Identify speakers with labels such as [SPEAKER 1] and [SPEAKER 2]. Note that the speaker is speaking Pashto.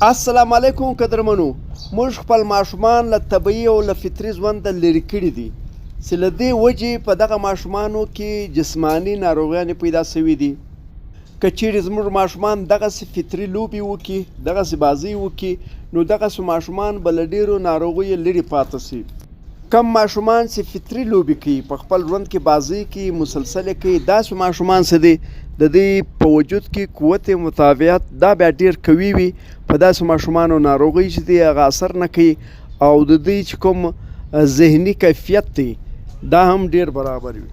[SPEAKER 1] السلام علیکم قدرمنو. موږ خپل ماشومان له طبیعي او له فطري ژونده لرې کړي دي چې له دې وجې په دغه ماشومانو کې جسماني ناروغیانې پیدا شوي دي. که چیرې زموږ ماشومان دغسې فطري لوبې وکړي، دغسې بازۍ وکړي، نو دغسې ماشومان به له ډېرو ناروغیو لرې پاتې شي. کم ماشومان چې فطري لوبې کوي، په خپل ژوند کې بازۍ کوي، مسلسلې کوي، داسې ماشومان څه دي د دې په وجود کې قوت مطابعت دا بیا ډېر قوي وي. په داسې ماشومانو ناروغۍ چې دي هغه اثر نه کوي او د دوی چې کوم ذهني کیفیت دی دا هم ډېر برابر وي.